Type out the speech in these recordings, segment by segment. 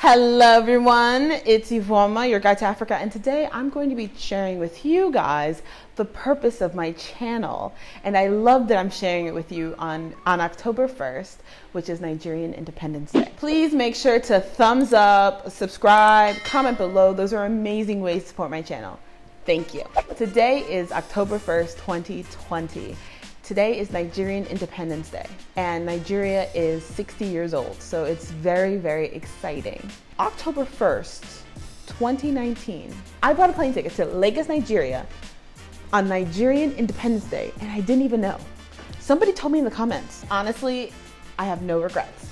Hello everyone, it's Iveoma, your guide to Africa, and today I'm going to be sharing with you guys the purpose of my channel. And I love that I'm sharing it with you on October 1st, which is Nigerian Independence Day. Please make sure to thumbs up, subscribe, comment below. Those are amazing ways to support my channel. Thank you. Today is October 1st, 2020. Today is Nigerian Independence Day, and Nigeria is 60 years old, so it's very, very exciting. October 1st, 2019, I bought a plane ticket to Lagos, Nigeria on Nigerian Independence Day, and I didn't even know. Somebody told me in the comments. Honestly, I have no regrets.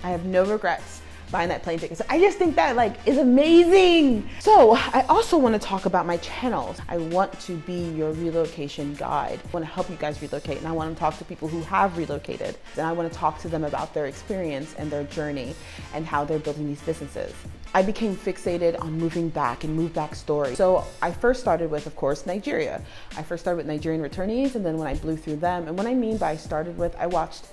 I have no regrets buying that plane ticket. So I just think that is amazing. So I also want to talk about my channels. I want to be your relocation guide. I want to help you guys relocate, and I want to talk to people who have relocated. And I want to talk to them about their experience and their journey and how they're building these businesses. I became fixated on moving back and move back stories. So I first started with, of course, Nigeria. I first started with Nigerian returnees, and then when I blew through them, and what I mean by started with, I watched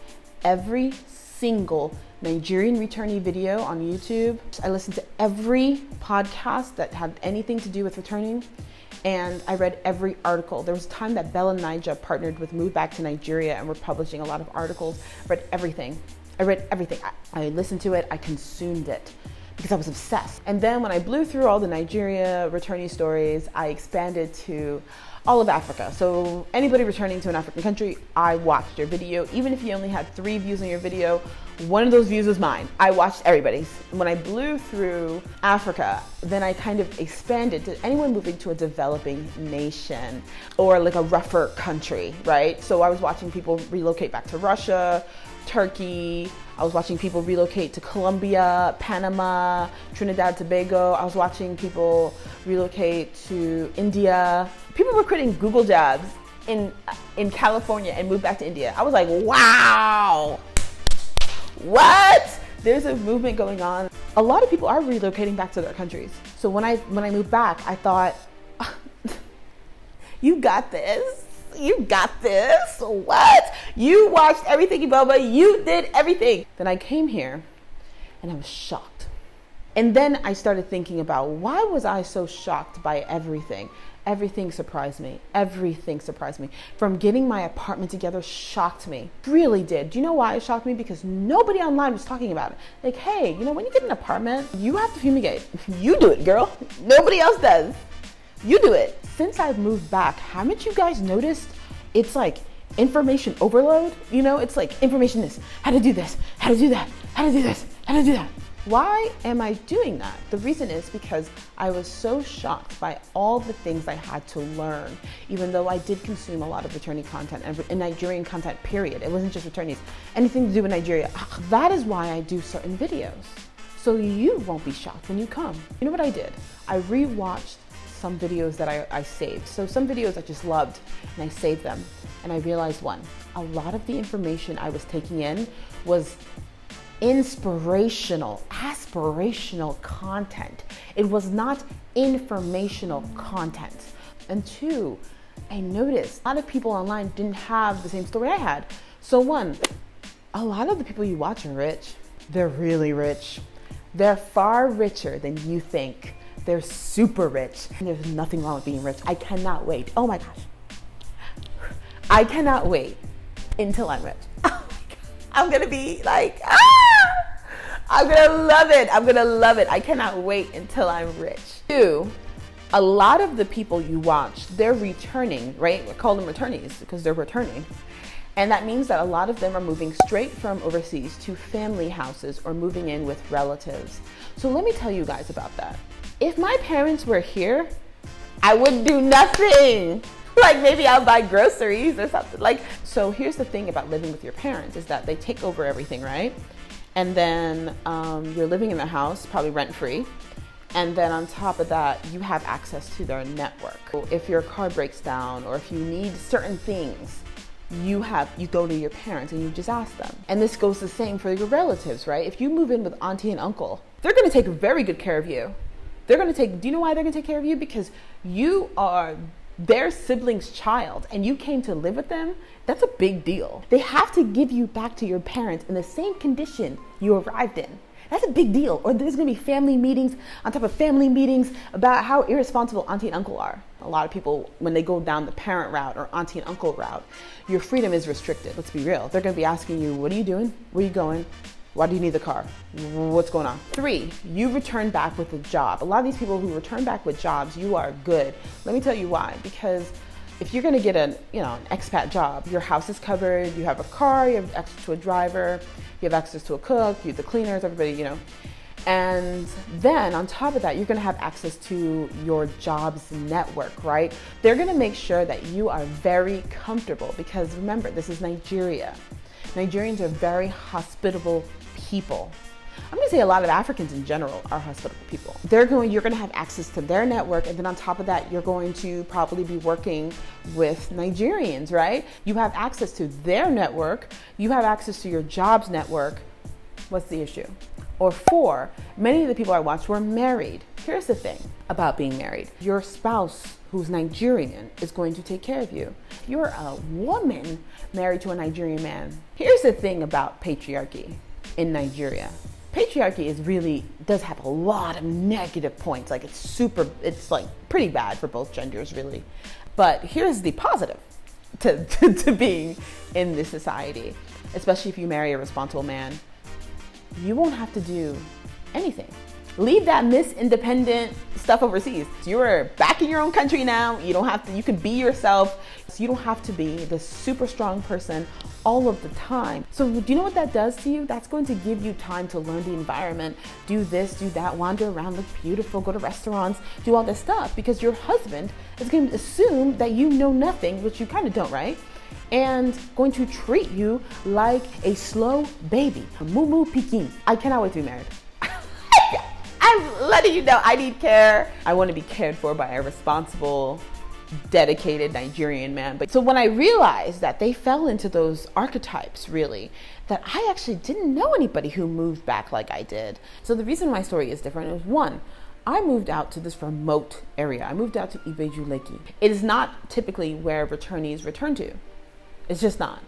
every single Nigerian returnee video on YouTube. I listened to every podcast that had anything to do with returning, and I read every article. There was a time that Bella and Nija partnered with Move Back to Nigeria and were publishing a lot of articles. Read everything. I read everything. I listened to it. I consumed it because I was obsessed. And then when I blew through all the Nigeria returnee stories, I expanded to all of Africa. So anybody returning to an African country, I watched your video. Even if you only had 3 views on your video, one of those views was mine. I watched everybody's. When I blew through Africa, then I kind of expanded to anyone moving to a developing nation or like a rougher country, right? So I was watching people relocate back to Russia, Turkey. I was watching people relocate to Colombia, Panama, Trinidad, Tobago. I was watching people relocate to India. People were creating Google jobs in California and moved back to India. I was like, wow, what? There's a movement going on. A lot of people are relocating back to their countries. So when I moved back, I thought, you got this. You got this. What? You watched everything, Iveoma. You did everything. Then I came here and I was shocked. And then I started thinking about, why was I so shocked by everything? Everything surprised me. Everything surprised me. From getting my apartment together shocked me. Really did. Do you know why it shocked me? Because nobody online was talking about it. Like, hey, when you get an apartment, you have to fumigate. You do it, girl. Nobody else does. You do it. Since I've moved back, haven't you guys noticed it's like information overload? It's like information this, how to do this, how to do that, how to do this, how to do that. Why am I doing that? The reason is because I was so shocked by all the things I had to learn, even though I did consume a lot of returnee content and Nigerian content, period. It wasn't just returnees, anything to do with Nigeria. That is why I do certain videos. So you won't be shocked when you come. You know what I did? I rewatched some videos that I saved. So some videos I just loved and I saved them. And I realized a lot of the information I was taking in was inspirational, aspirational content. It was not informational content. And 2, I noticed a lot of people online didn't have the same story I had. So 1, a lot of the people you watch are rich. They're really rich. They're far richer than you think. They're super rich. And there's nothing wrong with being rich. I cannot wait. Oh my gosh. I cannot wait until I'm rich. Oh my God. I'm gonna be like, I'm gonna love it. I'm gonna love it. I cannot wait until I'm rich. 2, a lot of the people you watch, they're returning, right? We call them returnees because they're returning. And that means that a lot of them are moving straight from overseas to family houses or moving in with relatives. So let me tell you guys about that. If my parents were here, I would do nothing. Like maybe I'll buy groceries or something. So here's the thing about living with your parents is that they take over everything, right? And then you're living in the house, probably rent-free. And then on top of that, you have access to their network. If your car breaks down or if you need certain things, you go to your parents and you just ask them. And this goes the same for your relatives, right? If you move in with auntie and uncle, they're gonna take very good care of you. Do you know why they're gonna take care of you? Because you are their sibling's child and you came to live with them. That's a big deal. They have to give you back to your parents in the same condition you arrived in. That's a big deal. Or there's gonna be family meetings on top of family meetings about how irresponsible auntie and uncle are. A lot of people, when they go down the parent route or auntie and uncle route, your freedom is restricted. Let's be real. They're gonna be asking you, what are you doing? Where are you going? Why do you need the car? What's going on? 3, you return back with a job. A lot of these people who return back with jobs, you are good. Let me tell you why. Because if you're gonna get an expat job, your house is covered, you have a car, you have access to a driver, you have access to a cook, you have the cleaners, everybody, And then on top of that, you're gonna have access to your job's network, right? They're gonna make sure that you are very comfortable because remember, this is Nigeria. Nigerians are very hospitable people. I'm gonna say a lot of Africans in general are hospitable people. You're gonna have access to their network, and then on top of that, you're going to probably be working with Nigerians, right? You have access to their network, you have access to your job's network. What's the issue? Or 4, many of the people I watched were married. Here's the thing about being married. Your spouse who's Nigerian is going to take care of you. If you're a woman married to a Nigerian man, here's the thing about patriarchy in Nigeria. Patriarchy does have a lot of negative points. Like it's like pretty bad for both genders really. But here's the positive to being in this society, especially if you marry a responsible man. You won't have to do anything. Leave that Miss Independent stuff overseas. You're back in your own country now. You can be yourself. So you don't have to be this super strong person all of the time. So do you know what that does to you? That's going to give you time to learn the environment, do this, do that, wander around, look beautiful, go to restaurants, do all this stuff because your husband is going to assume that you know nothing, which you kind of don't, right? And going to treat you like a slow baby, a moo pikin. I cannot wait to be married. I'm letting you know I need care. I want to be cared for by a responsible, dedicated Nigerian man. But so when I realized that they fell into those archetypes really, that I actually didn't know anybody who moved back like I did. So the reason my story is different is 1, I moved out to this remote area. I moved out to Ibeju-Lekki. It is not typically where returnees return to. It's just not.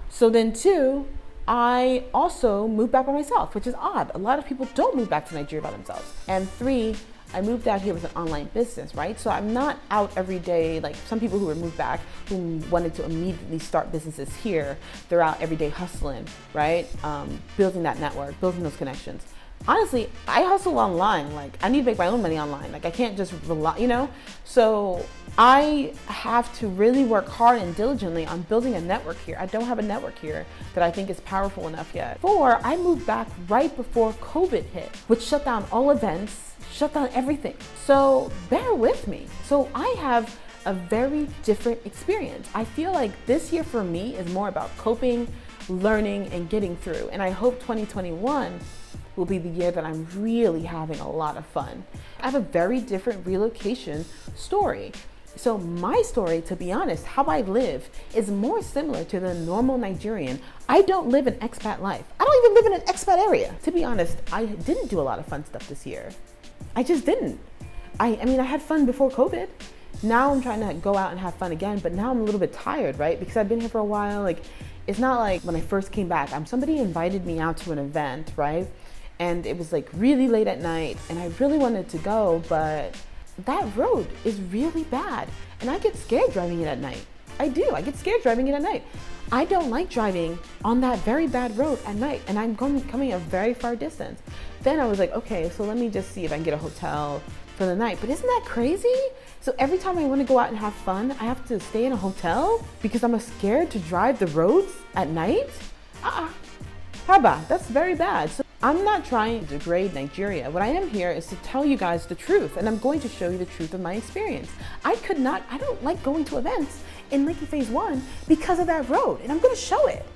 So then 2, I also moved back by myself, which is odd. A lot of people don't move back to Nigeria by themselves. And 3, I moved out here with an online business, right? So I'm not out every day like some people who were moved back who wanted to immediately start businesses here. They're out every day hustling, right? Building that network, building those connections. Honestly, I hustle online. Like I need to make my own money online. Like I can't just rely, So I have to really work hard and diligently on building a network here. I don't have a network here that I think is powerful enough yet. 4, I moved back right before COVID hit, which shut down all events, shut down everything. So bear with me. So I have a very different experience. I feel like this year for me is more about coping, learning, and getting through. And I hope 2021 will be the year that I'm really having a lot of fun. I have a very different relocation story. So my story, to be honest, how I live is more similar to the normal Nigerian. I don't live an expat life. I don't even live in an expat area. To be honest, I didn't do a lot of fun stuff this year. I just didn't. I mean, I had fun before COVID. Now I'm trying to go out and have fun again, but now I'm a little bit tired, right? Because I've been here for a while. Like, it's not like when I first came back, somebody invited me out to an event, right? And it was like really late at night and I really wanted to go, but that road is really bad. And I get scared driving it at night. I do, I get scared driving it at night. I don't like driving on that very bad road at night and I'm coming a very far distance. Then I was like, okay, so let me just see if I can get a hotel for the night. But isn't that crazy? So every time I want to go out and have fun, I have to stay in a hotel because I'm scared to drive the roads at night? Haba, that's very bad. So I'm not trying to degrade Nigeria. What I am here is to tell you guys the truth, and I'm going to show you the truth of my experience. I don't like going to events in Lekki Phase 1 because of that road, and I'm gonna show it.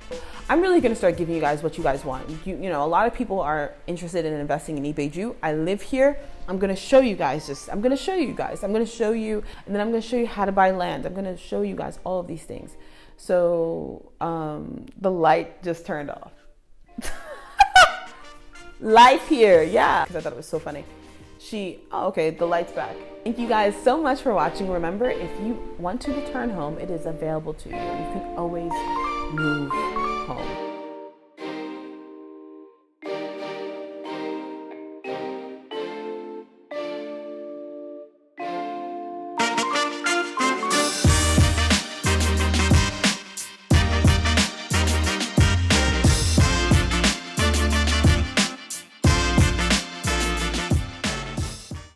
I'm really gonna start giving you guys what you guys want. You know, a lot of people are interested in investing in Ibeju. I live here. I'm gonna show you guys this. I'm gonna show you, and then I'm gonna show you how to buy land. I'm gonna show you guys all of these things. So the light just turned off. Life here, yeah. Because I thought it was so funny. Okay, the light's back. Thank you guys so much for watching. Remember, if you want to return home, it is available to you. You can always move home.